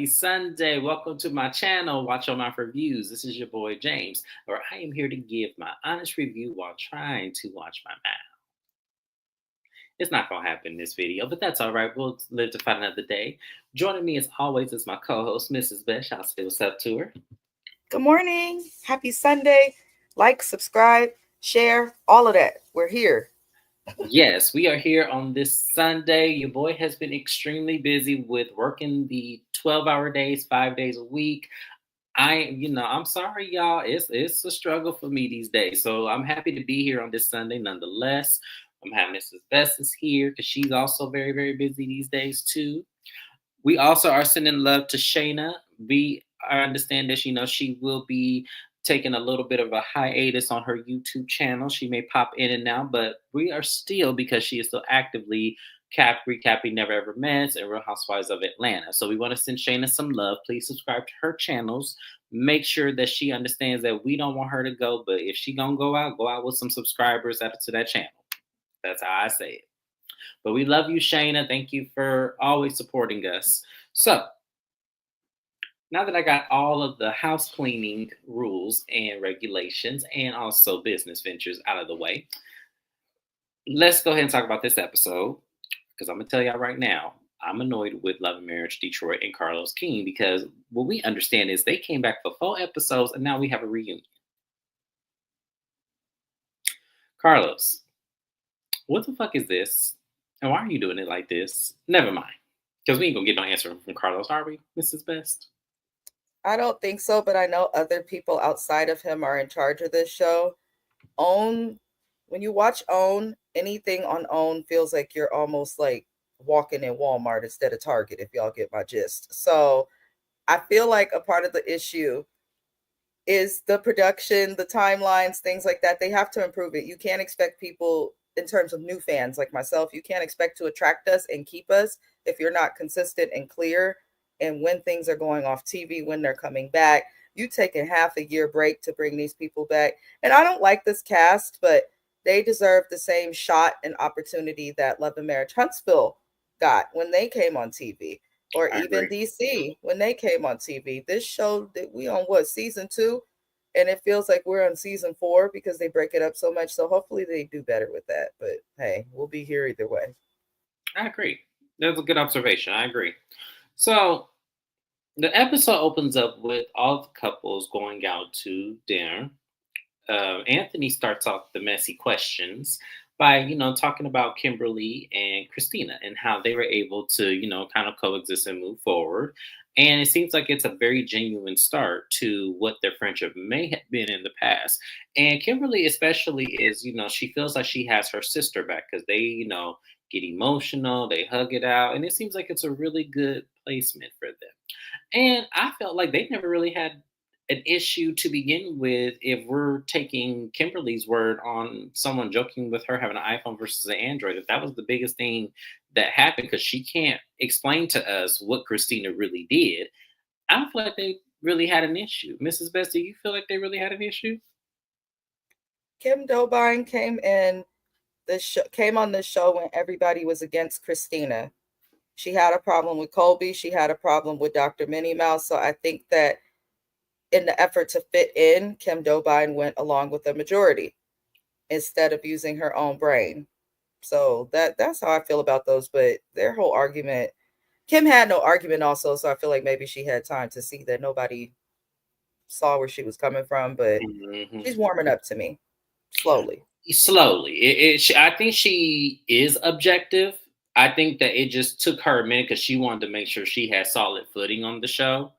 happy Sunday. Welcome to my channel, Watch Your Mouth Reviews. This is your boy James, where I am here to give my honest review while trying to watch my mouth. It's not going to happen in this video, but that's all right. We'll live to fight another day. Joining me as always is my co-host, Mrs. Besh. I'll say what's up to her. Good morning. Happy Sunday. Like, subscribe, share, all of that. We're here. Yes, we are here on this Sunday. Your boy has been extremely busy with working the 12-hour days, 5 days a week. I'm sorry, y'all. It's a struggle for me these days. So I'm happy to be here on this Sunday nonetheless. I'm having Mrs. Bessis here because she's also very, very busy these days too. We also are sending love to Shana. I understand that she will be taking a little bit of a hiatus on her YouTube channel. She may pop in and out, but we are still, because she is still actively recapping Never Ever Met and Real Housewives of Atlanta. So we want to send Shana some love. Please subscribe to her channels. Make sure that she understands that we don't want her to go, but if she gonna go out with some subscribers added to that channel. That's how I say it. But we love you, Shana. Thank you for always supporting us. So, now that I got all of the house cleaning rules and regulations and also business ventures out of the way, let's go ahead and talk about this episode. Because I'm going to tell y'all right now, I'm annoyed with Love and Marriage Detroit and Carlos King, because what we understand is they came back for 4 episodes and now we have a reunion. Carlos, what the fuck is this? And why are you doing it like this? Never mind. Because we ain't going to get no answer from Carlos, are we, Mrs. Best? I don't think so, but I know other people outside of him are in charge of this show. When you watch OWN, anything on OWN feels like you're almost like walking in Walmart instead of Target, if y'all get my gist. So I feel like a part of the issue is the production, the timelines, things like that. They have to improve it. You can't expect people, in terms of new fans like myself, you can't expect to attract us and keep us if you're not consistent and clear. And when things are going off TV, when they're coming back, you take a half a year break to bring these people back. And I don't like this cast, but they deserve the same shot and opportunity that Love and Marriage Huntsville got when they came on TV, or even DC when they came on TV. This show that we on season 2, and it feels like we're on season 4 because they break it up so much. So hopefully they do better with that. But hey, we'll be here either way. I agree. That's a good observation. I agree. So the episode opens up with all the couples going out to dinner. Anthony starts off the messy questions by, talking about Kimberly and Christina and how they were able to, kind of coexist and move forward. And it seems like it's a very genuine start to what their friendship may have been in the past. And Kimberly, especially, is, she feels like she has her sister back because they, get emotional, they hug it out. And it seems like it's a really good placement for them. And I felt like they never really had an issue to begin with if we're taking Kimberly's word on someone joking with her having an iPhone versus an Android. If that was the biggest thing that happened, because she can't explain to us what Christina really did, I don't feel like they really had an issue. Mrs. Best, do you feel like they really had an issue? Kim Dobine came on this show when everybody was against Christina. She had a problem with Colby. She had a problem with Dr. Minnie Mouse. So I think that in the effort to fit in, Kim Dobine went along with the majority instead of using her own brain. So that's how I feel about those. But their whole argument, Kim had no argument also. So I feel like maybe she had time to see that nobody saw where she was coming from. But she's warming up to me slowly. I think she is objective. I think that it just took her a minute because she wanted to make sure she had solid footing on the show.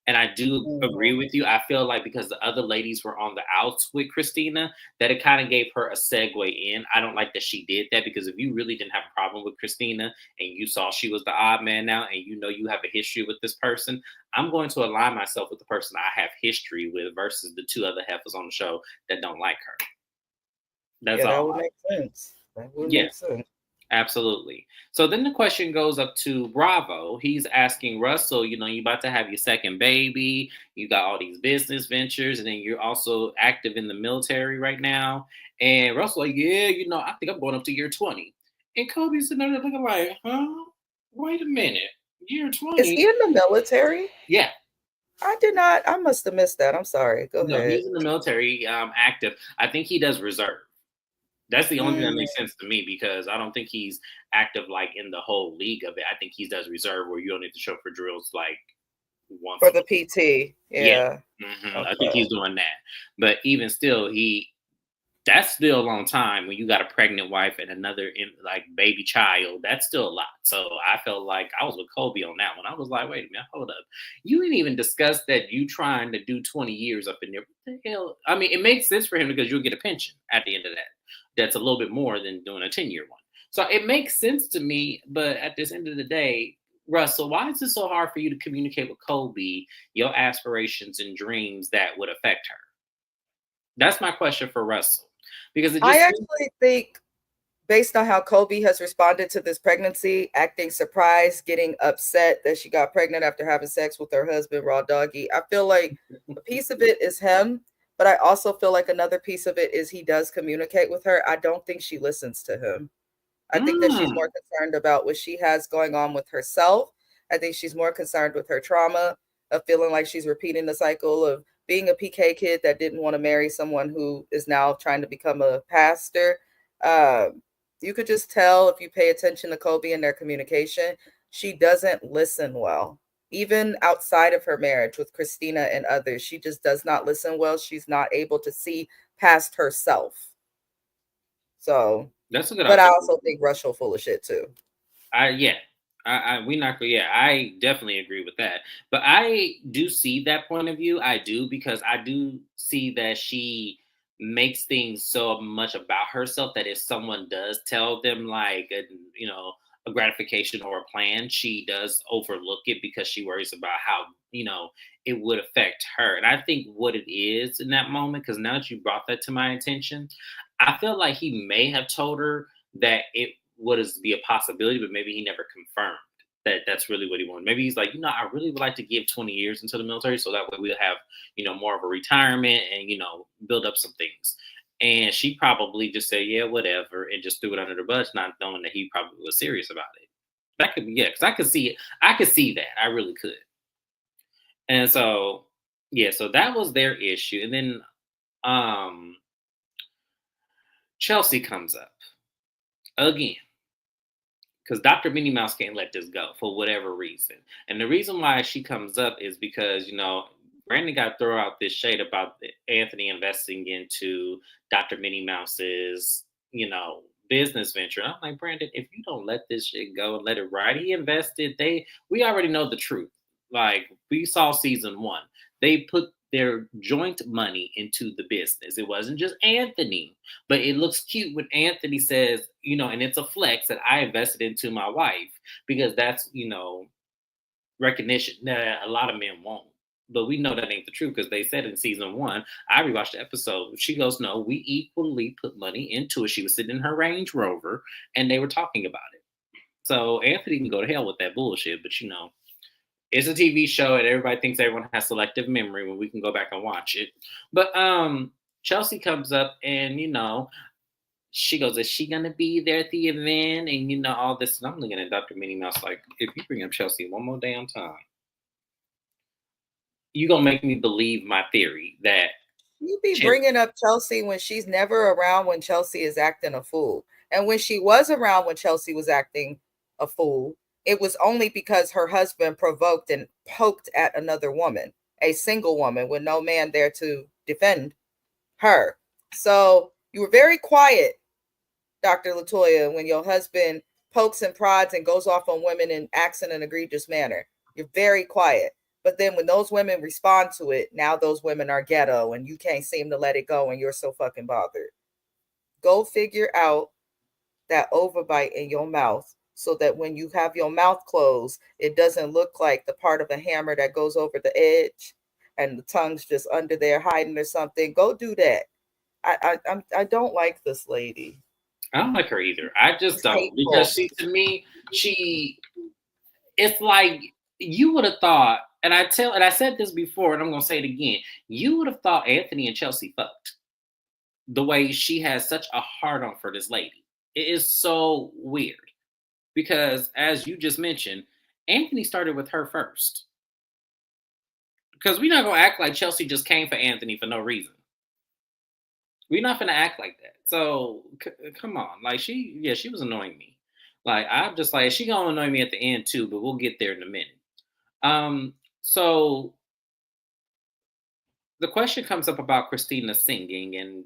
And I do agree with you. I feel like because the other ladies were on the outs with Christina, that it kind of gave her a segue in. I don't like that she did that, because if you really didn't have a problem with Christina and you saw she was the odd man now and you have a history with this person, I'm going to align myself with the person I have history with versus the 2 other heifers on the show that don't like her. That's all. That would make sense. That would make sense. Absolutely. So then the question goes up to Bravo. He's asking Russell, you about to have your second baby. You got all these business ventures, and then you're also active in the military right now. And Russell, like, yeah, I think I'm going up to year 20. And Kobe's sitting there looking like, huh? Wait a minute. Year Is 20. he in the military? Yeah. I did not. I must have missed that. I'm sorry. Go No, ahead. he's in the military, active. I think he does reserve. That's the only thing that Mm, makes sense to me because I don't think he's active like in the whole league of it. I think he does reserve where you don't need to show up for drills like once for a the month. PT. Yeah. Yeah. I think he's Okay. doing that. But even still, that's still a long time when you got a pregnant wife and another like baby child. That's still a lot. So I felt like I was with Kobe on that one. I was like, wait a minute, hold up. You didn't even discuss that you trying to do 20 years up in there. What the hell? I mean, it makes sense for him because you'll get a pension at the end of that. That's a little bit more than doing a 10-year one. So it makes sense to me. But at this end of the day, Russell, why is it so hard for you to communicate with Kobe your aspirations and dreams that would affect her? That's my question for Russell. Because it I just seems actually think, based on how Kobe has responded to this pregnancy, acting surprised, getting upset that she got pregnant after having sex with her husband, Raw Doggy, I feel like a piece of it is him, but I also feel like another piece of it is he does communicate with her. I don't think she listens to him. I think that she's more mm, concerned about what she has going on with herself. I think she's more concerned with her trauma of feeling like she's repeating the cycle of being a PK kid that didn't want to marry someone who is now trying to become a pastor. You could just tell if you pay attention to Kobe and their communication, she doesn't listen well. Even outside of her marriage with Christina and others, she just does not listen well. She's not able to see past herself. So, that's a good but I observation. also think Russell full of shit too. Yeah, we not yeah, I definitely agree with that. But I do see that point of view. I do because I do see that she makes things so much about herself that if someone does tell them like you know a gratification or a plan, she does overlook it because she worries about how it would affect her. And I think what it is in that moment, because now that you brought that to my attention, I feel like he may have told her that it would be a possibility, but maybe he never confirmed that that's really what he wanted. Maybe he's like, I really would like to give 20 years into the military so that way we'll have, more of a retirement and, build up some things. And she probably just said, yeah, whatever, and just threw it under the bus, not knowing that he probably was serious about it. That could be, yeah, because I could see it. I could see that. I really could. And so, yeah, so that was their issue. And then Chelsea comes up again because Dr. Minnie Mouse can't let this go for whatever reason. And the reason why she comes up is because, Brandon got to throw out this shade about Anthony investing into Dr. Minnie Mouse's, business venture. And I'm like, Brandon, if you don't let this shit go and let it ride, he invested, we already know the truth. Like we saw season one. They put their joint money into the business. It wasn't just Anthony. But it looks cute when Anthony says, and it's a flex that I invested into my wife because that's, recognition that a lot of men won't. But we know that ain't the truth because they said in season one, I rewatched the episode. She goes, no, we equally put money into it. She was sitting in her Range Rover and they were talking about it. So Anthony can go to hell with that bullshit, but it's a TV show and everybody thinks everyone has selective memory when we can go back and watch it. But Chelsea comes up and she goes, is she gonna be there at the event? And all this. And I'm looking at Dr. Minnie Mouse like, if you bring up Chelsea one more damn time, you gonna make me believe my theory that You be Chelsea. bringing up Chelsea when she's never around when Chelsea is acting a fool. And when she was around when Chelsea was acting a fool, it was only because her husband provoked and poked at another woman, a single woman with no man there to defend her. So you were very quiet, Dr. Latoya, when your husband pokes and prods and goes off on women and acts in an egregious manner. You're very quiet. But then when those women respond to it, now those women are ghetto and you can't seem to let it go and you're so fucking bothered. Go figure out that overbite in your mouth so that when you have your mouth closed, it doesn't look like the part of a hammer that goes over the edge and the tongue's just under there hiding or something. Go do that. I don't like this lady. I don't like her either. I just She's don't because hateful. to me, she it's like you would have thought, and I said this before, and I'm gonna say it again. You would have thought Anthony and Chelsea fucked the way she has such a hard on for this lady. It is so weird because, as you just mentioned, Anthony started with her first. Because we're not gonna act like Chelsea just came for Anthony for no reason. We're not gonna act like that. So come on, like she was annoying me. Like I'm just like she gonna annoy me at the end too, but we'll get there in a minute. So the question comes up about Christina singing, and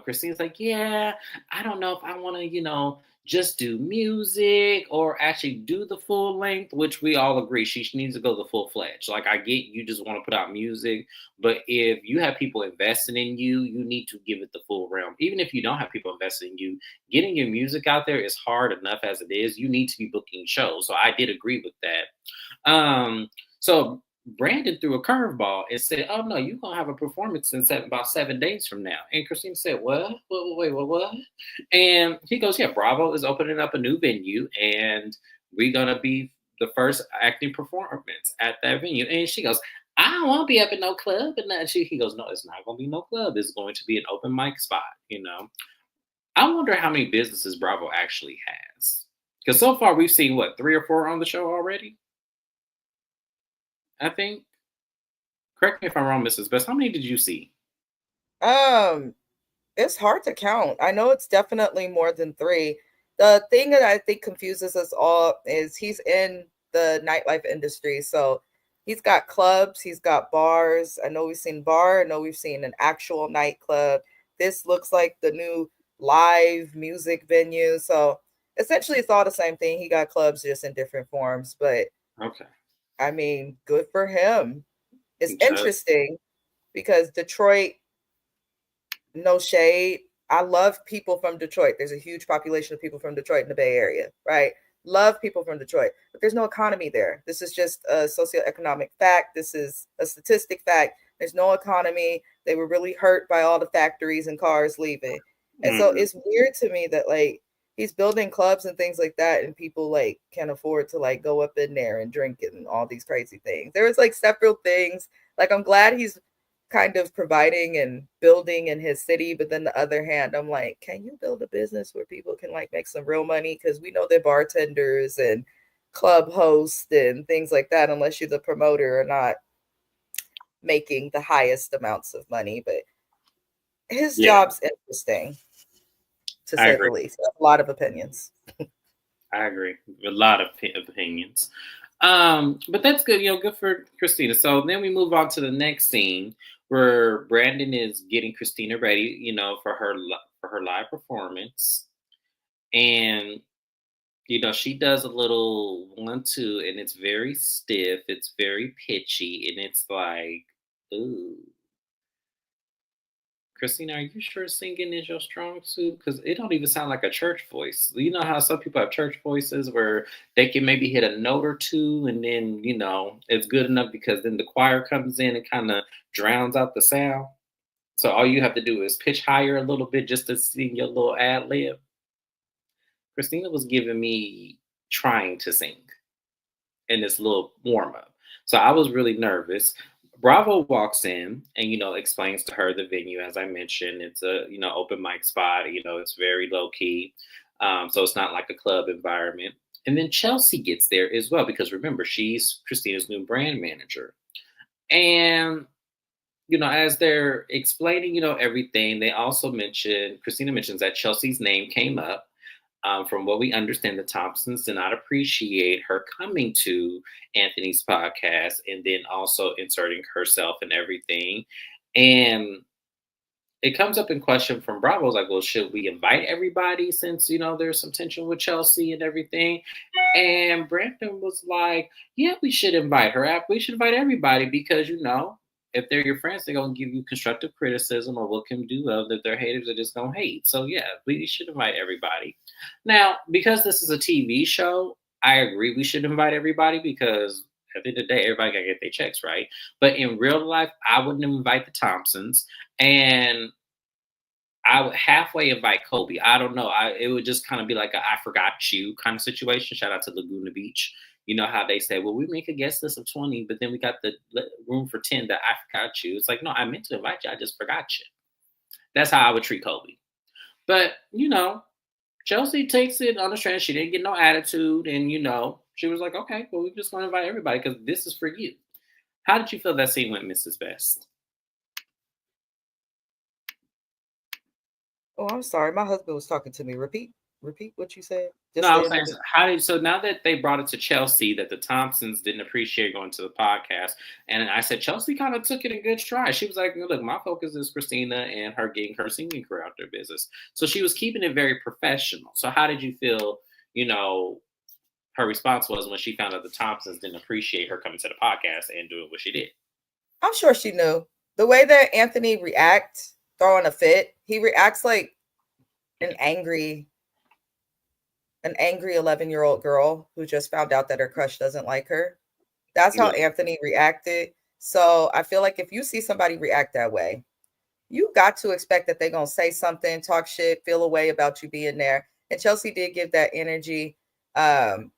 Christina's like, "Yeah, I don't know if I want to, just do music or actually do the full length." Which we all agree she needs to go the full fledged. Like, I get you just want to put out music, but if you have people investing in you, you need to give it the full realm. Even if you don't have people investing in you, getting your music out there is hard enough as it is. You need to be booking shows. So I did agree with that. So Brandon threw a curveball and said, "Oh no, you're gonna have a performance in about 7 days from now." And Christina said, "What? Wait, what?" And he goes, "Yeah, Bravo is opening up a new venue, and we're gonna be the first acting performance at that venue." And she goes, "I don't want to be up in no club." And then he goes, "No, it's not gonna be no club. It's going to be an open mic spot." I wonder how many businesses Bravo actually has, because so far we've seen what 3 or 4 on the show already. I think. Correct me if I'm wrong, Mrs. Best. How many did you see? Um, it's hard to count. I know it's definitely more than 3. The thing that I think confuses us all is he's in the nightlife industry. So he's got clubs, he's got bars. I know we've seen bar, I know we've seen an actual nightclub. This looks like the new live music venue. So essentially it's all the same thing. He got clubs just in different forms. But Okay. I mean, good for him. It's Just interesting because Detroit, no shade. I love people from Detroit. There's a huge population of people from Detroit in the Bay Area, right? Love people from Detroit, but there's no economy there. This is just a socioeconomic fact. This is a statistic fact. There's no economy. They were really hurt by all the factories and cars leaving. And so mhm, it's weird to me that like he's building clubs and things like that and people like can afford to like go up in there and drink and all these crazy things. There was like several things. Like I'm glad he's kind of providing and building in his city. But then the other hand, I'm like, can you build a business where people can like make some real money? Because we know they're bartenders and club hosts and things like that, unless you're the promoter or not making the highest amounts of money. But his yeah, job's interesting to I say the agree. least. A lot of opinions. I agree. A lot of opinions. But that's good. Good for Christina. So then we move on to the next scene where Brandon is getting Christina ready, for her live performance, and she does a little 1-2, and it's very stiff. It's very pitchy, and it's like, ooh. Christina, are you sure singing is your strong suit? Because it don't even sound like a church voice. You know how some people have church voices where they can maybe hit a note or two, and then it's good enough because then the choir comes in and kind of drowns out the sound. So all you have to do is pitch higher a little bit just to sing your little ad lib. Christina was giving me trying to sing in this little warm up. So I was really nervous. Bravo walks in and explains to her the venue. As I mentioned, it's a open mic spot. It's very low key, so it's not like a club environment. And then Chelsea gets there as well because remember she's Christina's new brand manager. And as they're explaining everything, they also mention Christina mentions that Chelsea's name came up. From what we understand, the Thompsons did not appreciate her coming to Anthony's podcast and then also inserting herself and everything. And it comes up in question from Bravo's like, well, should we invite everybody since, there's some tension with Chelsea and everything? And Brandon was like, yeah, we should invite her. We should invite everybody because, if they're your friends, they're going to give you constructive criticism or what can do of. If they're haters, they're just going to hate. So, yeah, we should invite everybody. Now, because this is a TV show, I agree we should invite everybody because at the end of the day, everybody got to get their checks, right? But in real life, I wouldn't invite the Thompsons. And I would halfway invite Kobe. I don't know. It would just kind of be like a I forgot you kind of situation. Shout out to Laguna Beach. You know how they say, well, we make a guest list of 20, but then we got the room for 10 that I forgot you. It's like, no, I meant to invite you. I just forgot you. That's how I would treat Kobe. But, Chelsea takes it on the strand. She didn't get no attitude. And, She was like, okay, well, we're just going to invite everybody because this is for you. How did you feel that scene went, Mrs. Best? Oh, I'm sorry. My husband was talking to me. Repeat what you said. No, Just I the was end saying, of it. so now that they brought it to Chelsea that the Thompsons didn't appreciate going to the podcast, and I said Chelsea kind of took it in good stride. She was like, "Look, my focus is Christina and her getting her singing career out their business." So she was keeping it very professional. So how did you feel? Her response was when she found out the Thompsons didn't appreciate her coming to the podcast and doing what she did. I'm sure she knew. The way that Anthony reacts, throwing a fit, he reacts like an angry an angry 11-year-old girl who just found out that her crush doesn't like her. That's how Yeah. Anthony reacted. So I feel like if you see somebody react that way, you got to expect that they're going to say something, talk shit, feel a way about you being there. And Chelsea did give that energy. I'm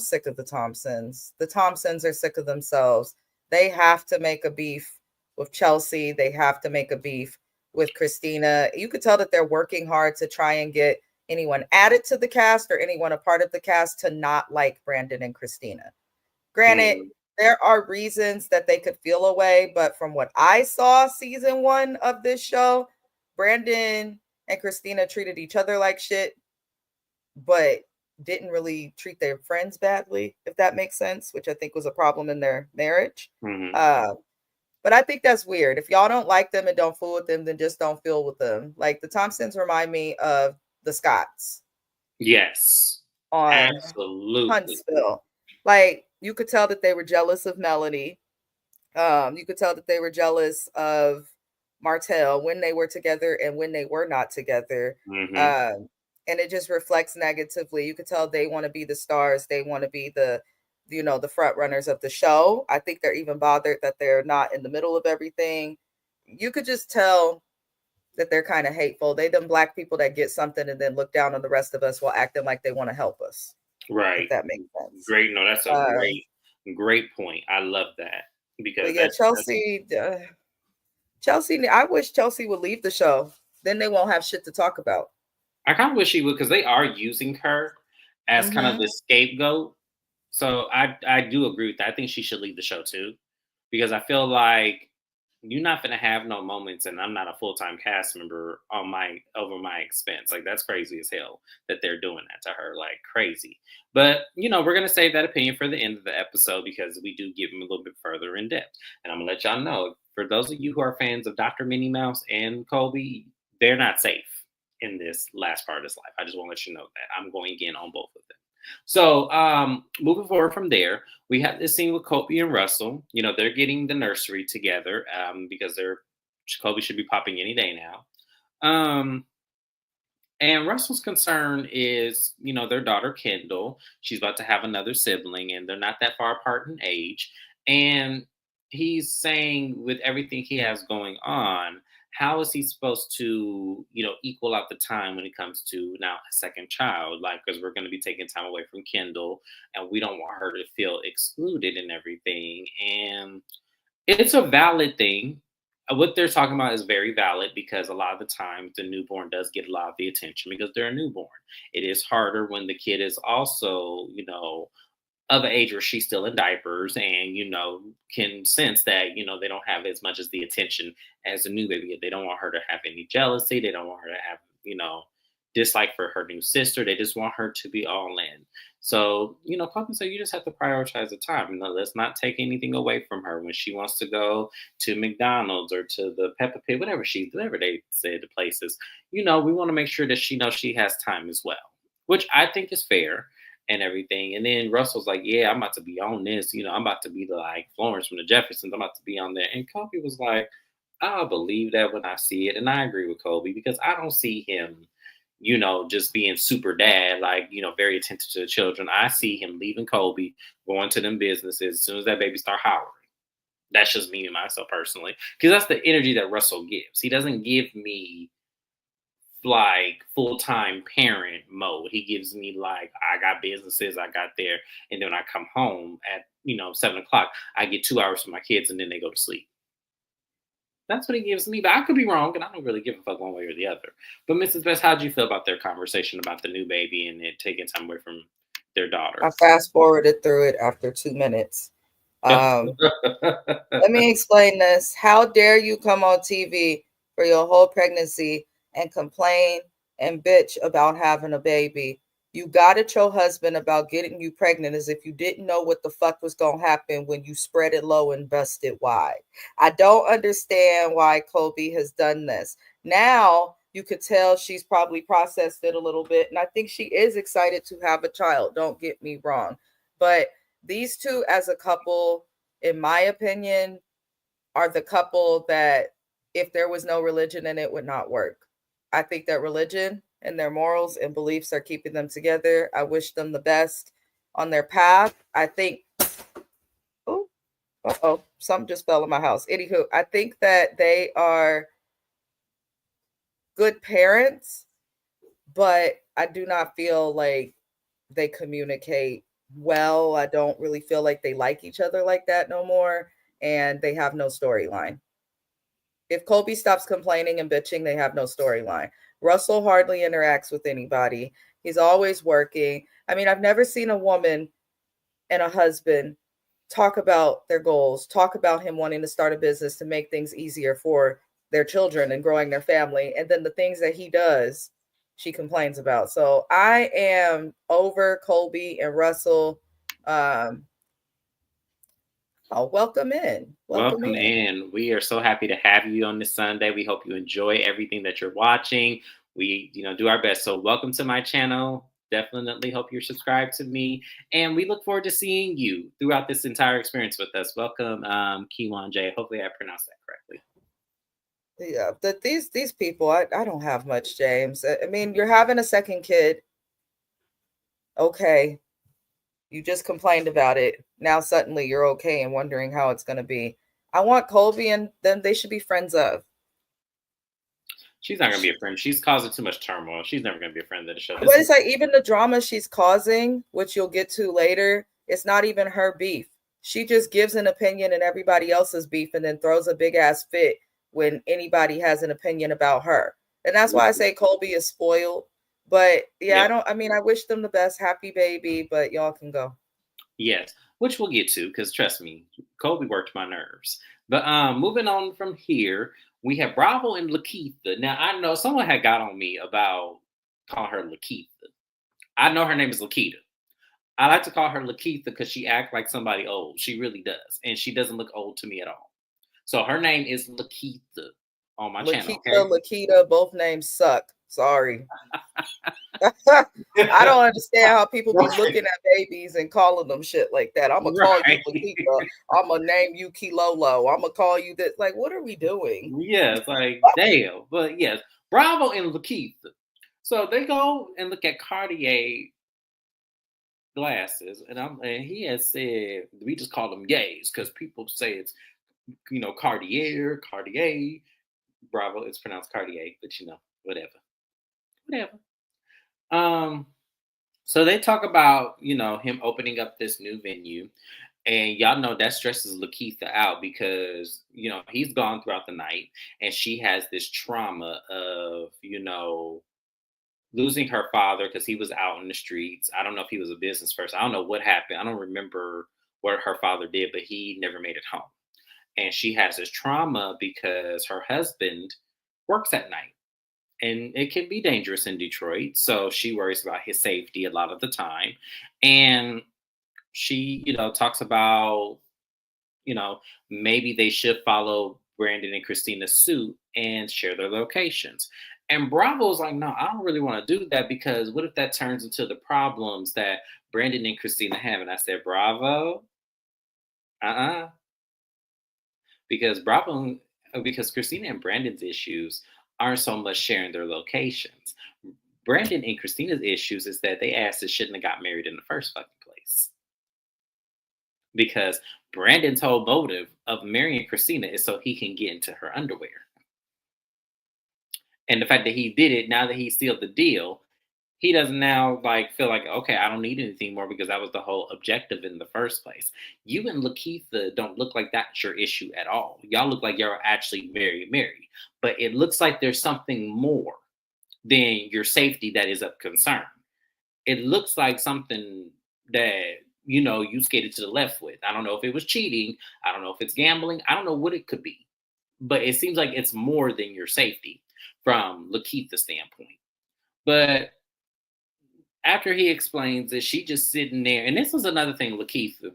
sick of the Thompsons. The Thompsons are sick of themselves. They have to make a beef with Chelsea. They have to make a beef with Christina. You could tell that they're working hard to try and get anyone added to the cast or anyone a part of the cast to not like Brandon and Christina. Granted, Mhm. there are reasons that they could feel away, but from what I saw season 1 of this show, Brandon and Christina treated each other like shit, but didn't really treat their friends badly, if that makes sense, which I think was a problem in their marriage. Mhm. Uh, but I think that's weird. If y'all don't like them and don't fool with them, then just don't fool with them. Like the Thompsons remind me of the Scotts Yes. on Absolutely. Huntsville. Like you could tell that they were jealous of Melanie. You could tell that they were jealous of Martell when they were together and when they were not together. Mhm. Um, and it just reflects negatively. You could tell they want to be the stars. They want to be the front runners of the show. I think they're even bothered that they're not in the middle of everything. You could just tell that they're kind of hateful. They them black people that get something and then look down on the rest of us while acting like they want to help us, if Right. that makes sense. Great. No, that's a Uh, great point. I love that but because yeah, that's Chelsea, I wish Chelsea would leave the show. Then they won't have shit to talk about. I kind of wish she would because they are using her as kind of Mm-hmm. the scapegoat. So I do agree with that. I think she should leave the show too because I feel like you're not gonna have no moments, and I'm not a full time cast member on my over my expense. Like that's crazy as hell that they're doing that to her, like crazy. But we're gonna save that opinion for the end of the episode because we do give them a little bit further in depth, and I'm gonna let y'all know for those of you who are fans of Dr. Minnie Mouse and Kobe, they're not safe in this last part of his life. I just want to let you know that I'm going in on both of them. So, moving forward from there, we have this scene with Kobe and Russell. They're getting the nursery together because Kobe should be popping any day now. Um, and Russell's concern is, their daughter Kendall. She's about to have another sibling, and they're not that far apart in age. And he's saying, with everything he has going on, how is he supposed to, equal out the time when it comes to now a second child? Like, because we're going to be taking time away from Kendall, and we don't want her to feel excluded and everything. And it's a valid thing. What they're talking about is very valid because a lot of the time the newborn does get a lot of the attention because they're a newborn. It is harder when the kid is also, of an age where she's still in diapers and, can sense that, they don't have as much as the attention as a new baby. They don't want her to have any jealousy. They don't want her to have, dislike for her new sister. They just want her to be all in. So, Puppy said you just have to prioritize the time. Let's not take anything away from her when she wants to go to McDonald's or to the Peppa Pig, whatever they say the places. We want to make sure that she knows she has time as well, which I think is fair and everything. And then Russell's like, yeah, I'm about to be on this. I'm about to be the like Florence from the Jeffersons. I'm about to be on there. And Kobe was like, I'll believe that when I see it. And I agree with Kobe because I don't see him, just being super dad, like, very attentive to the children. I see him leaving Kobe, going to them businesses as soon as that baby start howling. That's just me and myself personally. Because that's the energy that Russell gives. He doesn't give me like full-time parent mode. He gives me like I got businesses, I got there, and then when I come home at 7 o'clock, I get 2 hours with my kids and then they go to sleep. That's what he gives me. But I could be wrong, and I don't really give a fuck one way or the other. But Mrs. Best, how would you feel about their conversation about the new baby and it taking time away from their I daughter. fast forwarded through it after 2 minutes. Let me explain this. How dare you come on TV for your whole pregnancy and complain and bitch about having a baby? You got at your husband about getting you pregnant as if you didn't know what the fuck was going to happen when you spread it low and bust it wide. I don't understand why Kobe has done this. Now you could tell she's probably processed it a little bit. And I think she is excited to have a child. Don't get me wrong. But these two as a couple, in my opinion, are the couple that if there was no religion in it would not work. I think that religion and their morals and beliefs are keeping them together. I wish them the best on their path. I think, oh, something just fell in my house. Anywho, I think that they are good parents, but I do not feel like they communicate well. I don't really feel like they like each other like that no more. And they have no storyline. If Colby stops complaining and bitching, they have no storyline. Russell hardly interacts with anybody. He's always working. I mean, I've never seen a woman and a husband talk about their goals, talk about him wanting to start a business to make things easier for their children and growing their family. And then the things that he does, she complains about. So I am over Colby and Russell. Oh, welcome in. Welcome Welcome in. in. We are so happy to have you on this Sunday. We hope you enjoy everything that you're watching. We, do our best. So welcome to my channel. Definitely hope you're subscribed to me. And we look forward to seeing you throughout this entire experience with us. Welcome, Kiwan J. Hopefully I pronounced that correctly. Yeah, that these people, I don't have much, James. I mean, you're having a second kid. Okay. You just complained about it. Now suddenly you're okay and wondering how it's gonna be. I want Colby and them, they should be friends of. She's not going to be a friend. She's causing too much turmoil. She's never going to be a friend of the show. This But is it's like even the drama she's causing, which you'll get to later, it's not even her beef. She just gives an opinion and everybody else's beef and then throws a big ass fit when anybody has an opinion about her. And that's why I say Colby is spoiled. But yeah, yep. I mean, I wish them the best. Happy baby, but y'all can go. Yes, which we'll get to because trust me, Kobe worked my nerves. But moving on from here, we have Bravo and Lakeitha. Now I know someone had got on me about calling her Lakeitha. I know her name is Lakita. I like to call her Lakeitha because she acts like somebody old. She really does, and she doesn't look old to me at all. So her name is Lakeitha on my channel. Lakita, Okay. Lakita, both names suck. Sorry. I don't understand how people be looking at babies and calling them shit like that. I'm gonna call you Right. Lakita. I'm gonna name you Kilolo. I'm gonna call you this. Like, what are we doing? Yes, like damn. But yes, Bravo and Lakeitha. So they go and look at Cartier glasses, and he has said we just call them yays because people say it's Cartier. Bravo, it's pronounced Cartier, but whatever. Um, so they talk about him opening up this new venue, and y'all know that stresses Lakeitha out because he's gone throughout the night, and she has this trauma of losing her father because he was out in the streets. I don't know if he was a business person. I don't know what happened. I don't remember what her father did, but he never made it home. And she has this trauma because her husband works at night. And it can be dangerous in Detroit. So she worries about his safety a lot of the time. And she, talks about, you know, maybe they should follow Brandon and Christina's suit and share their locations. And Bravo's like, no, I don't really want to do that because what if that turns into the problems that Brandon and Christina have? And I said, Bravo, because because Christina and Brandon's issues aren't so much sharing their locations. Brandon and Christina's issues is that they asked shouldn't have got married in the first fucking place. Because Brandon's whole motive of marrying Christina is so he can get into her underwear. And the fact that he did it now that he sealed the deal, he doesn't now feel like, okay, I don't need anything more because that was the whole objective in the first place. You and Lakeitha don't look like that's your issue at all. Y'all look like you're actually very married, but it looks like there's something more than your safety that is of concern. It looks like something that you skated to the left with. I don't know if it was cheating. I don't know if it's gambling. I don't know what it could be, but it seems like it's more than your safety from Lakeitha's standpoint. But after he explains it, she just sitting there, and this was another thing, Lakeitha.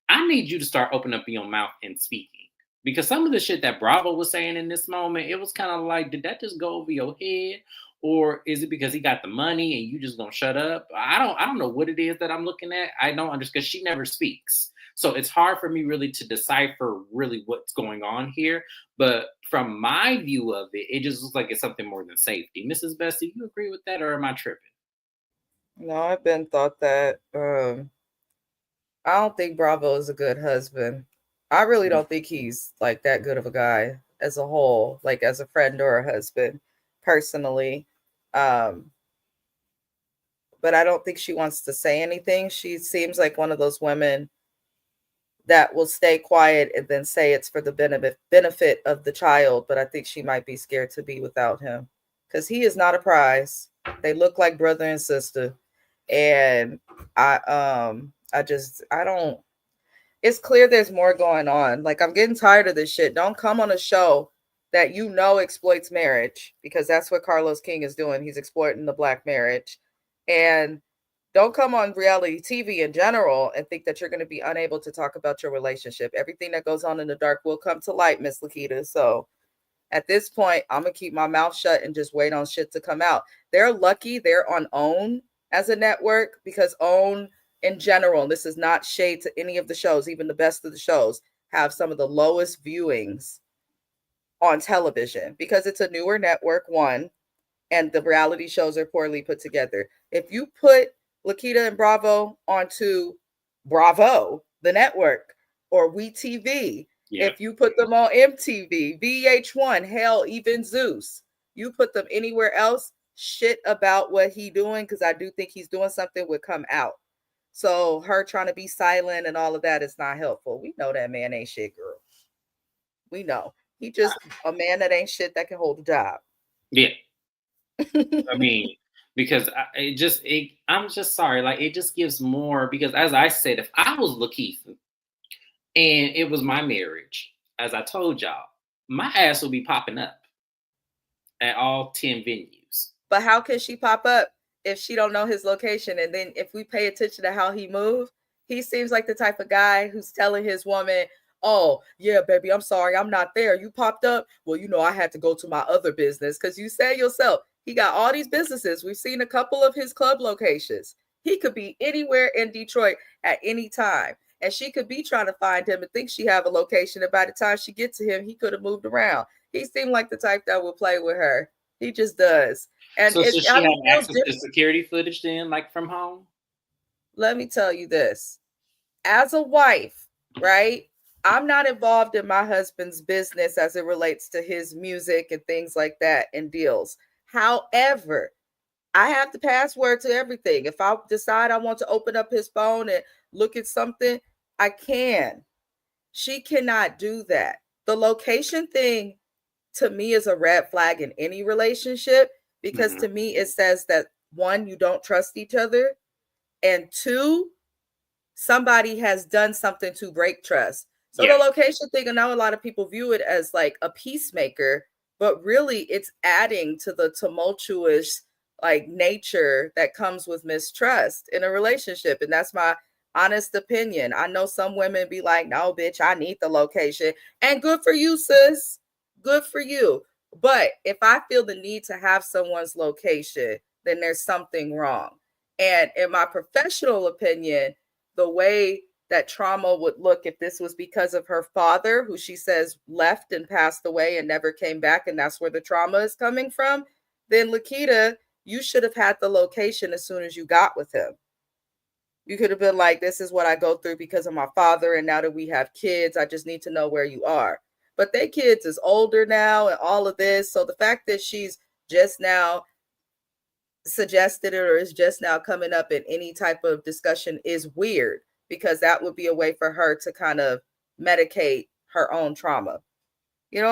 I need you to start opening up your mouth and speaking. Because some of the shit that Bravo was saying in this moment, it was kind of like, did that just go over your head? Or is it because he got the money and you just gonna shut up? I don't know what it is that I'm looking at. I don't understand because she never speaks. So it's hard for me really to decipher really what's going on here. But from my view of it, it just looks like it's something more than safety. Mrs. Bessie, you agree with that or am I tripping? No, I've been thought that. I don't think Bravo is a good husband. I really don't think he's like that good of a guy as a whole, like as a friend or a husband, personally. Um, but I don't think she wants to say anything. She seems like one of those women that will stay quiet and then say it's for the benefit of the child. But I think she might be scared to be without him because he is not a prize. They look like brother and sister, and I don't. It's clear there's more going on. Like, I'm getting tired of this shit. Don't come on a show that exploits marriage, because that's what Carlos King is doing. He's exploiting the black marriage. And don't come on reality TV in general and think that you're going to be unable to talk about your relationship. Everything that goes on in the dark will come to light, Miss Lakita. So at this point, I'm going to keep my mouth shut and just wait on shit to come out. They're lucky they're on OWN as a network, because OWN in general, and this is not shade to any of the shows, even the best of the shows, have some of the lowest viewings on television because it's a newer network, one, and the reality shows are poorly put together. If you put Lakita and Bravo onto Bravo, the network, or WeTV, Yeah. if you put them on MTV, VH1, hell, even Zeus, you put them anywhere else, shit about what he doing, because I do think he's doing something, would come out. So her trying to be silent and all of that is not helpful. We know that man ain't shit, girl. We know. He just a man that ain't shit that can hold a job. Yeah. I mean, because I'm just sorry. Like, it just gives more. Because as I said, if I was Lakeitha and it was my marriage, as I told y'all, my ass would be popping up at all 10 venues. But how can she pop up if she don't know his location? And then if we pay attention to how he moved, he seems like the type of guy who's telling his woman, oh, yeah, baby, I'm sorry, I'm not there. You popped up. Well, I had to go to my other business, because you said yourself, he got all these businesses. We've seen a couple of his club locations. He could be anywhere in Detroit at any time. And she could be trying to find him and think she have a location. And by the time she gets to him, he could have moved around. He seemed like the type that would play with her. He just does. And So it should she have feels access to different. security footage then, like from home? Let me tell you this. As a wife, right? I'm not involved in my husband's business as it relates to his music and things like that and deals. However, I have the password to everything. If I decide I want to open up his phone and look at something, I can. She cannot do that. The location thing, to me, is a red flag in any relationship, because to me it says that, one, you don't trust each other, and two, somebody has done something to break trust. So Yeah. the location thing, I know a lot of people view it as like a peacemaker, but really it's adding to the tumultuous like nature that comes with mistrust in a relationship. And that's my honest opinion. I know some women be like, no, bitch, I need the location. And good for you, sis. Good for you. But if I feel the need to have someone's location, then there's something wrong. And in my professional opinion, the way that trauma would look if this was because of her father, who she says left and passed away and never came back, and that's where the trauma is coming from, then Lakita, you should have had the location as soon as you got with him. You could have been like, this is what I go through because of my father, and now that we have kids, I just need to know where you are. But their kids is older now and all of this. So the fact that she's just now suggested it or is just now coming up in any type of discussion is weird, because that would be a way for her to kind of medicate her own trauma. You know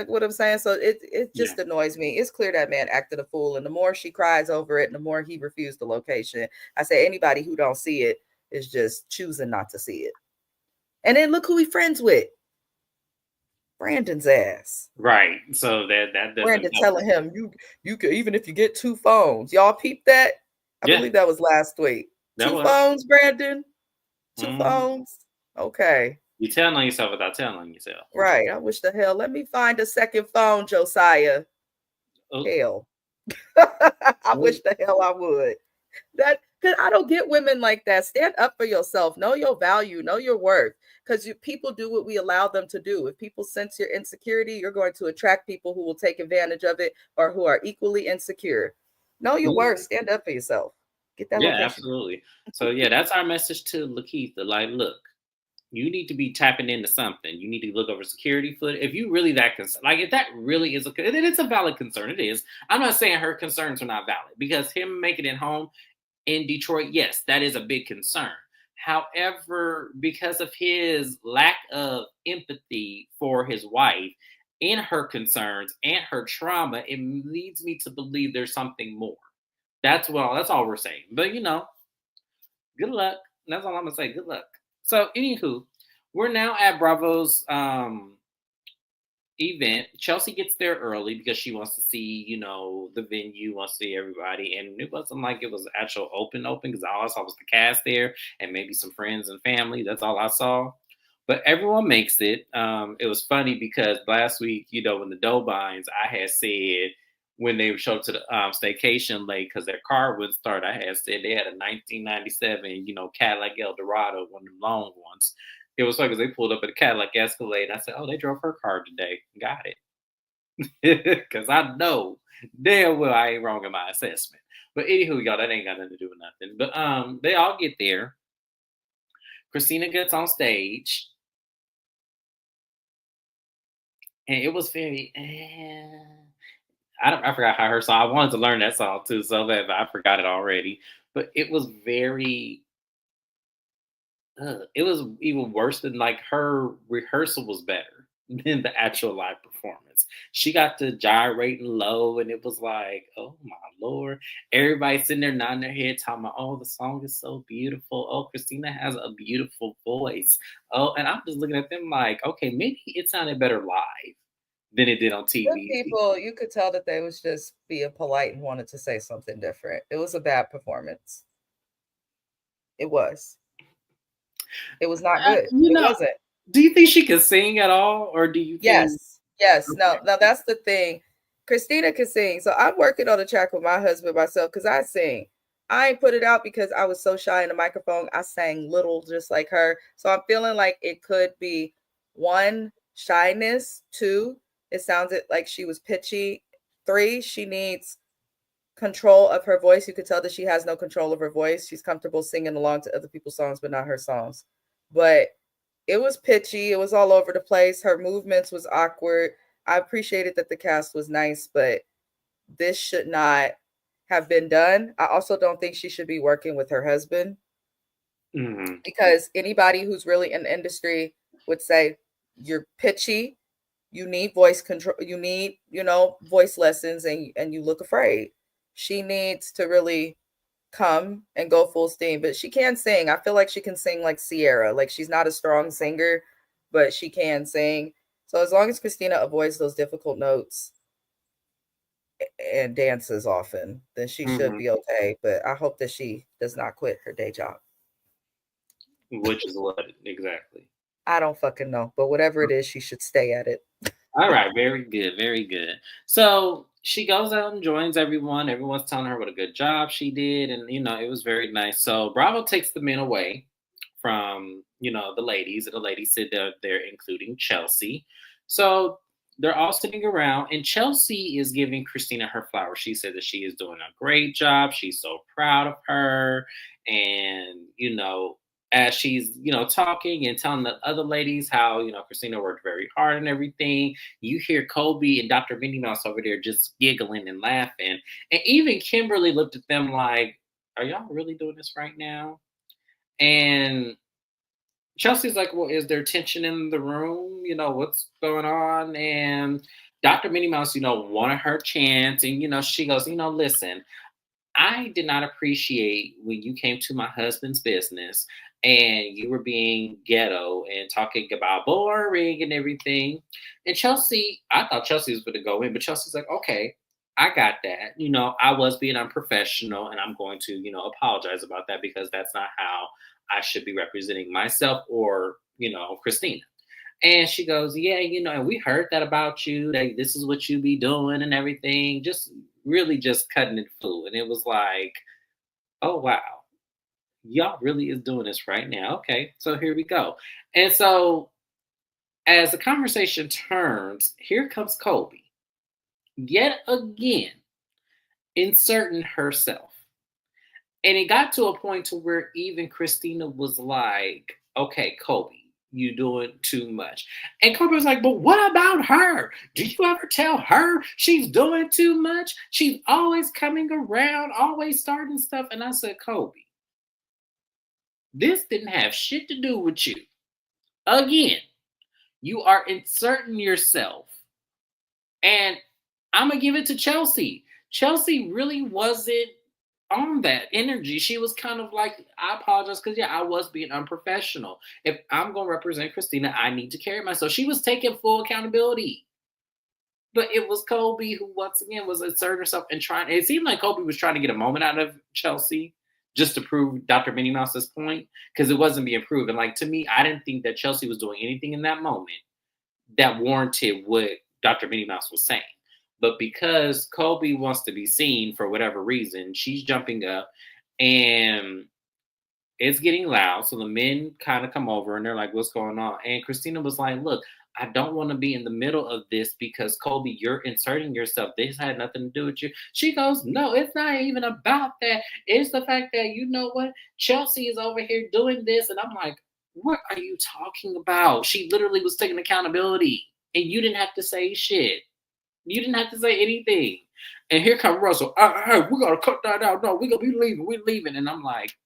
what I'm saying? So it Yeah. just annoys me. It's clear that man acted a fool, and the more she cries over it, and the more he refused the location. I say anybody who don't see it is just choosing not to see it. And then look who he friends with. Brandon's ass. Right. So that doesn't Brandon help. telling him you could, even if you get two phones. Y'all peep that? I Yeah, believe that was last week. that Two was. phones, Brandon. Two Hmm. phones. Okay. You telling on yourself without telling on yourself. Right. I wish the hell. Let me find a second phone, Josiah. Oh, Hell. I oh, wish the hell I would. That because I don't get women like that. Stand up for yourself. Know your value. Know your worth. Because people do what we allow them to do. If people sense your insecurity, you're going to attract people who will take advantage of it or who are equally insecure. Know your yeah, worth. Stand up for yourself. Get that yeah, location. absolutely. So yeah, that's our message to Lakeitha. Like, look, you need to be tapping into something. You need to look over security footage. If you really that concerned, like if that really is it's a valid concern. It is. I'm not saying her concerns are not valid because him making it home in Detroit, yes, that is a big concern. However, because of his lack of empathy for his wife and her concerns and her trauma, it leads me to believe there's something more. That's all we're saying. But good luck. That's all I'm gonna say. Good luck. So, anywho, we're now at Bravo's event. Chelsea gets there early because she wants to see, the venue, wants to see everybody. And it wasn't like it was actual open because all I saw was the cast there and maybe some friends and family. That's all I saw. But everyone makes it. It was funny because last week, when the Dobines, I had said when they showed up to the staycation late because their car wouldn't start, I had said they had a 1997, Cadillac Eldorado, one of the long ones. It was funny because they pulled up at a Cadillac Escalade. And I said, "Oh, they drove her car today. Got it." Because I know damn well I ain't wrong in my assessment. But anywho, y'all, that ain't got nothing to do with nothing. But they all get there. Christina gets on stage, and it was very. I forgot how her song. I wanted to learn that song too, so bad, but I forgot it already. But it was very. It was even worse than like her rehearsal was better than the actual live performance. She got to gyrating low, and it was like, oh my lord! Everybody sitting there nodding their head, talking about, oh, the song is so beautiful. Oh, Christina has a beautiful voice. Oh, and I'm just looking at them like, okay, maybe it sounded better live than it did on Some TV. people, you could tell that they was just being polite and wanted to say something different. It was a bad performance. It was. It was not Uh, good. you It know, wasn't. do you think she can sing at all, or do you think? Yes, yes. Okay. Now that's the thing. Christina can sing. So I'm working on the track with my husband myself because I sing. I ain't put it out because I was so shy in the microphone. I sang little just like her. So I'm feeling like it could be one, shyness, two, it sounded like she was pitchy. Three, she needs control of her voice. You could tell that she has no control of her voice. She's comfortable singing along to other people's songs, but not her songs. But it was pitchy. It was all over the place. Her movements was awkward. I appreciated that the cast was nice, but this should not have been done. I also don't think she should be working with her husband Mhm. because anybody who's really in the industry would say you're pitchy, you need voice control, you need, voice lessons, and you look afraid. She needs to really come and go full steam, but she can sing. I feel like she can sing like Sierra. Like she's not a strong singer, but she can sing. So as long as Christina avoids those difficult notes and dances often, then she should Mhm. be okay. But I hope that she does not quit her day job. Which is what exactly? I don't fucking know, but whatever it is, she should stay at it. All right, very good, very good. So she goes out and joins everyone. Everyone's telling her what a good job she did, and it was very nice. So Bravo takes the men away from the ladies, and the ladies sit there, including Chelsea. So they're all sitting around, and Chelsea is giving Christina her flowers. She said that she is doing a great job. She's so proud of her, and as she's talking and telling the other ladies how Christina worked very hard and everything, you hear Kobe and Dr. Minnie Mouse over there just giggling and laughing, and even Kimberly looked at them like, "Are y'all really doing this right now?" And Chelsea's like, well, is there tension in the room? What's going on? And Dr. Minnie Mouse, wanted her chance. And, she goes, listen, I did not appreciate when you came to my husband's business and you were being ghetto and talking about boring and everything. And Chelsea, I thought Chelsea was going to go in, but Chelsea's like, okay, I got that. I was being unprofessional and I'm going to, apologize about that because that's not how I should be representing myself or, Christina. And she goes, yeah, and we heard that about you, that this is what you be doing and everything. Just really just cutting it full. And it was like, oh, wow, y'all really is doing this right now. Okay, so here we go. And so as the conversation turns, here comes Colby yet again inserting herself. And it got to a point to where even Christina was like, okay, Kobe, you doing too much. And Kobe was like, but what about her? Do you ever tell her she's doing too much? She's always coming around, always starting stuff. And I said, Kobe, this didn't have shit to do with you. Again, you are inserting yourself. And I'm going to give it to Chelsea. Chelsea really wasn't on that energy. She was kind of like, I apologize because, yeah, I was being unprofessional. If I'm going to represent Christina, I need to carry myself. She was taking full accountability. But it was Kobe who, once again, was asserting herself and trying. It seemed like Kobe was trying to get a moment out of Chelsea just to prove Dr. Minnie Mouse's point because it wasn't being proven. Like, to me, I didn't think that Chelsea was doing anything in that moment that warranted what Dr. Minnie Mouse was saying. But because Kobe wants to be seen for whatever reason, she's jumping up and it's getting loud. So the men kind of come over and they're like, what's going on? And Christina was like, look, I don't want to be in the middle of this because Kobe, you're inserting yourself. This had nothing to do with you. She goes, no, it's not even about that. It's the fact that, you know what? Chelsea is over here doing this. And I'm like, what are you talking about? She literally was taking accountability and you didn't have to say shit. You didn't have to say anything. And here comes Russell. Hey, we got to cut that out. No, we're going to be leaving. We're leaving. And I'm like,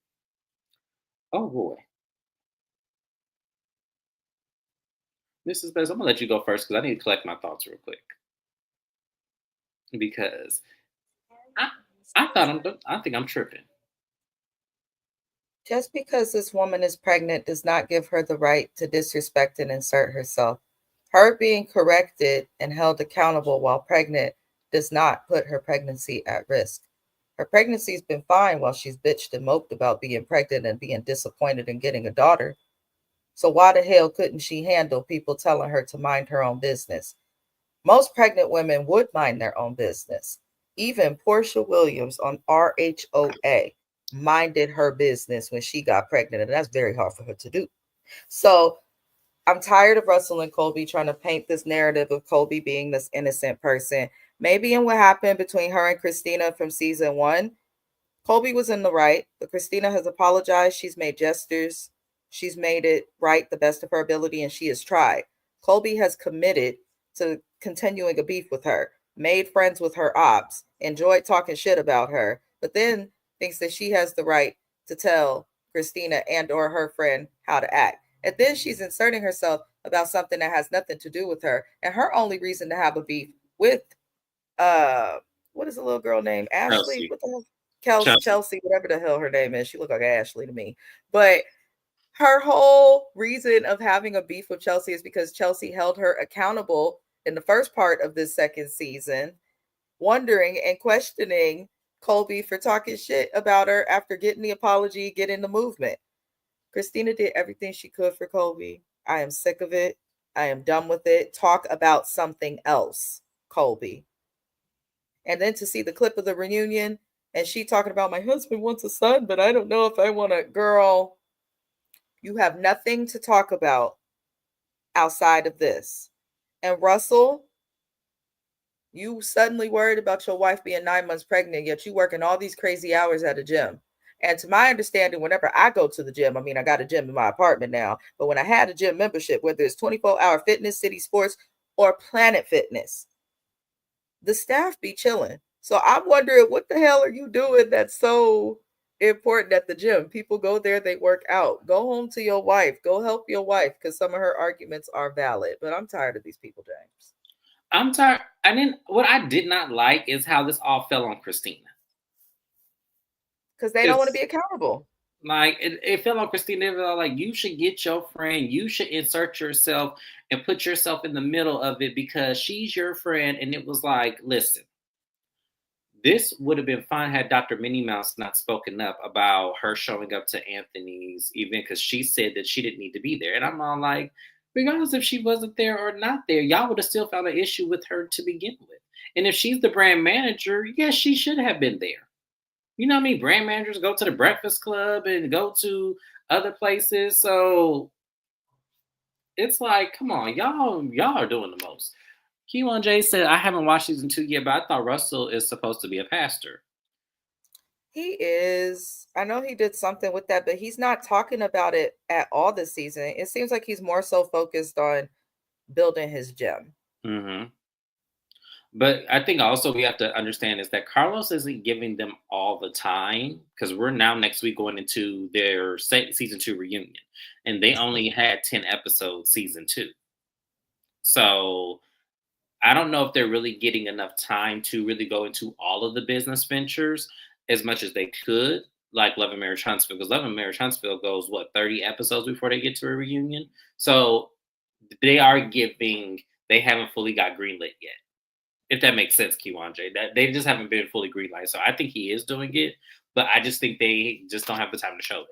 oh boy. Mrs. Bez, I'm going to let you go first because I need to collect my thoughts real quick. Because I think I'm tripping. Just because this woman is pregnant does not give her the right to disrespect and insert herself. Her being corrected and held accountable while pregnant does not put her pregnancy at risk. Her pregnancy's been fine while she's bitched and moped about being pregnant and being disappointed in getting a daughter. So why the hell couldn't she handle people telling her to mind her own business? Most pregnant women would mind their own business. Even Portia Williams on RHOA minded her business when she got pregnant, and that's very hard for her to do. So I'm tired of Russell and Colby trying to paint this narrative of Colby being this innocent person. Maybe in what happened between her and Christina from season 1, Colby was in the right, but Christina has apologized. She's made gestures. She's made it right the best of her ability, and she has tried. Colby has committed to continuing a beef with her, made friends with her ops, enjoyed talking shit about her, but then thinks that she has the right to tell Christina and or her friend how to act. And then she's inserting herself about something that has nothing to do with her. And her only reason to have a beef with what is the little girl named? Ashley? Chelsea. What the hell? Chelsea, whatever the hell her name is. She looked like Ashley to me. But her whole reason of having a beef with Chelsea is because Chelsea held her accountable in the first part of this second season, wondering and questioning Colby for talking shit about her after getting the apology, getting the movement. Christina did everything she could for Colby. I am sick of it. I am done with it. Talk about something else, Colby. And then to see the clip of the reunion and she talking about my husband wants a son, but I don't know if I want a girl. You have nothing to talk about outside of this. And Russell, you suddenly worried about your wife being 9 months pregnant, yet you working all these crazy hours at a gym. And to my understanding, whenever I go to the gym, I mean, I got a gym in my apartment now, but when I had a gym membership, whether it's 24-hour fitness, City Sports, or Planet Fitness, the staff be chilling. So I'm wondering, what the hell are you doing that's so important at the gym. People go there, they work out. Go home to your wife. Go help your wife because some of her arguments are valid. But I'm tired of these people, James. I'm tired. And then what I did not like is how this all fell on Christina. Because they don't want to be It's accountable. like it fell on Christina. It was like you should get your friend. You should insert yourself and put yourself in the middle of it because she's your friend. And it was like, listen, this would have been fine had Dr. Minnie Mouse not spoken up about her showing up to Anthony's event because she said that she didn't need to be there. And I'm all like, regardless if she wasn't there or not there, y'all would have still found an issue with her to begin with. And if she's the brand manager, yes, she should have been there. You know what I mean? Brand managers go to the Breakfast Club and go to other places. So it's like, come on, y'all are doing the most. Q1J said, I haven't watched season 2 yet, but I thought Russell is supposed to be a pastor. He is. I know he did something with that, but he's not talking about it at all this season. It seems like he's more so focused on building his gym. Mm-hmm. But I think also we have to understand is that Carlos isn't giving them all the time because we're now next week going into their season 2 reunion, and they only had 10 episodes season 2. So I don't know if they're really getting enough time to really go into all of the business ventures as much as they could, like Love and Marriage Huntsville, because Love and Marriage Huntsville goes 30 episodes before they get to a reunion. So they haven't fully got greenlit yet. If that makes sense, Kiwanje. That they just haven't been fully greenlight. So I think he is doing it, but I just think they just don't have the time to show it.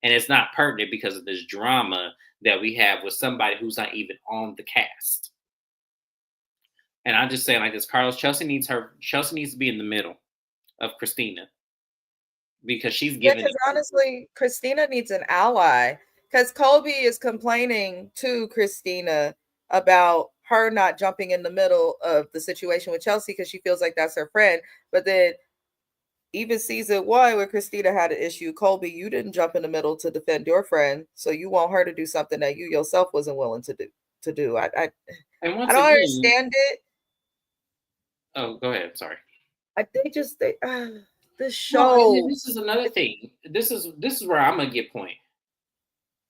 And it's not pertinent because of this drama that we have with somebody who's not even on the cast. And I'm just saying like this, Carlos, Chelsea needs to be in the middle of Christina because she's Yeah, giving because it. honestly, Christina needs an ally. Because Colby is complaining to Christina about her not jumping in the middle of the situation with Chelsea because she feels like that's her friend. But then even season 1, where Christina had an issue, Colby, you didn't jump in the middle to defend your friend, so you want her to do something that you yourself wasn't willing to do. And I once don't again, understand it. oh, go ahead. Sorry. This Well, and then show. this is another thing. This is where I'm gonna get point.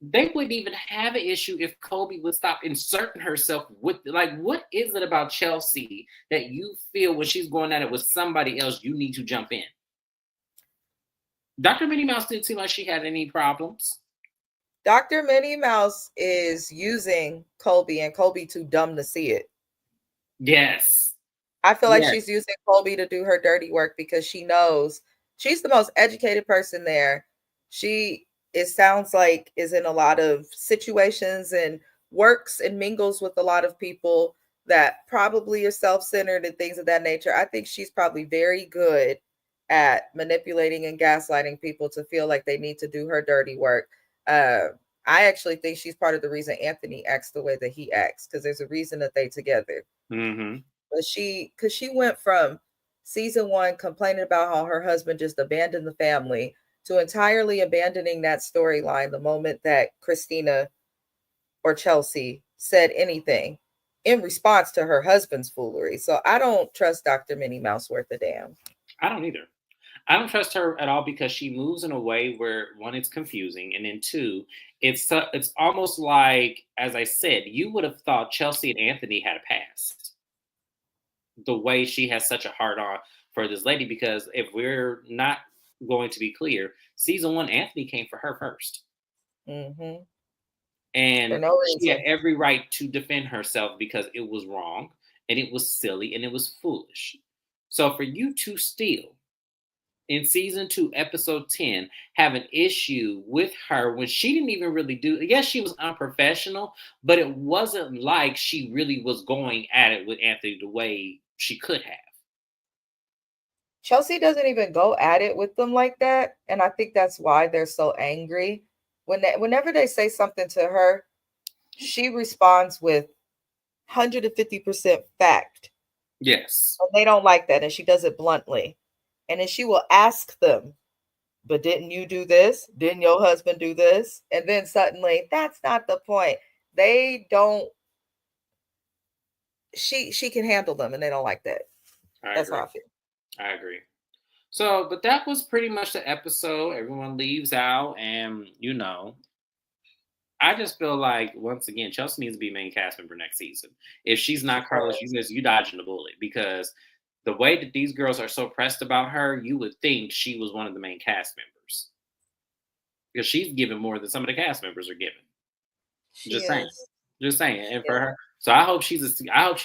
They wouldn't even have an issue if Kobe would stop inserting herself with like what is it about Chelsea that you feel when she's going at it with somebody else you need to jump in? Dr. Minnie Mouse didn't seem like she had any problems. Dr. Minnie Mouse is using Colby and Colby too dumb to see it. Yes. I feel like Yes. she's using Colby to do her dirty work because she knows she's the most educated person there. She, it sounds like, is in a lot of situations and works and mingles with a lot of people that probably are self-centered and things of that nature. I think she's probably very good at manipulating and gaslighting people to feel like they need to do her dirty work. Uh, I actually think she's part of the reason Anthony acts the way that he acts because there's a reason that they together. Mm-hmm. But because she went from season 1 complaining about how her husband just abandoned the family to entirely abandoning that storyline the moment that Christina or Chelsea said anything in response to her husband's foolery. So I don't trust Dr. Minnie Mouse worth a damn. I don't either. I don't trust her at all because she moves in a way where one, it's confusing, and then two, it's almost like, as I said, you would have thought Chelsea and Anthony had a past. The way she has such a hard on for this lady, because if we're not going to be clear, season 1, Anthony came for her first, Mm-hmm. For and no she had reason. every right to defend herself because it was wrong and it was silly and it was foolish. So for you to steal in season 2, episode 10, have an issue with her when she didn't even really do. Yes, she was unprofessional, but it wasn't like she really was going at it with Anthony the way she could have. Chelsea doesn't even go at it with them like that, and I think that's why they're so angry. Whenever they say something to her, she responds with 150% fact. Yes, And they don't like that. And she does it bluntly. And then she will ask them, but didn't you do this? Didn't your husband do this? And then suddenly, that's not the point. They don't, she can handle them and they don't like that. I That's how agree. I feel. I agree. So, but that was pretty much the episode. Everyone leaves out, and I just feel like once again, Chelsea needs to be main cast member next season. If she's She not Carlos, does. you dodging the bullet because the way that these girls are so pressed about her, you would think she was one of the main cast members because she's given more than some of the cast members are giving. She Just saying. is. Just saying. She And for is. her, so I hope she's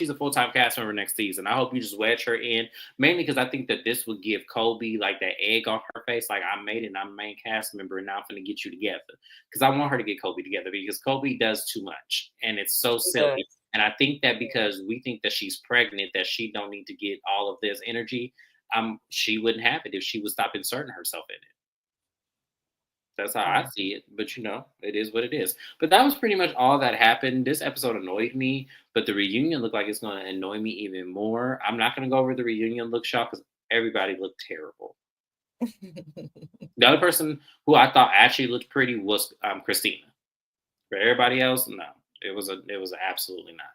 a full time cast member next season. I hope you just wedge her in, mainly because I think that this would give Kobe like that egg on her face, like I made it, and I'm a main cast member, and now I'm gonna get you together. Because I want her to get Kobe together because Kobe does too much, and it's so She does. silly. And I think that because we think that she's pregnant, that she don't need to get all of this energy. She wouldn't have it if she would stop inserting herself in it. That's how I Mm. see it, but it is what it is. But that was pretty much all that happened. This episode annoyed me, but the reunion looked like it's going to annoy me even more. I'm not going to go over the reunion look shot because everybody looked terrible. The other person who I thought actually looked pretty was Christina. For everybody else, no, it was absolutely not.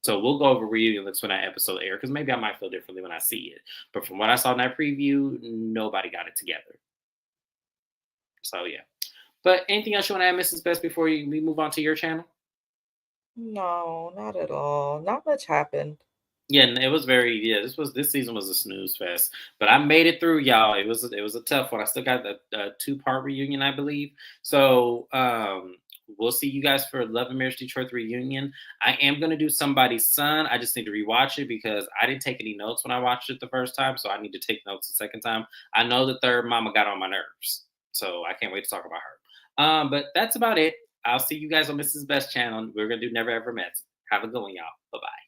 So we'll go over reunion looks when that episode airs because maybe I might feel differently when I see it. But from what I saw in that preview, nobody got it together. So yeah. But anything else you want to add, Mrs. Best, before we move on to your channel? No, not at all. Not much happened. Yeah, and it was very this season was a snooze fest, but I made it through, y'all. It was a tough one. I still got the 2-part reunion, I believe. So we'll see you guys for Love and Marriage Detroit reunion. I am gonna do Somebody's Son. I just need to rewatch it because I didn't take any notes when I watched it the first time, so I need to take notes the second time. I know the third mama got on my nerves, so I can't wait to talk about her. But that's about it. I'll see you guys on Mrs. Best channel. We're gonna do Never Ever Met. Have a good one, y'all. Bye bye.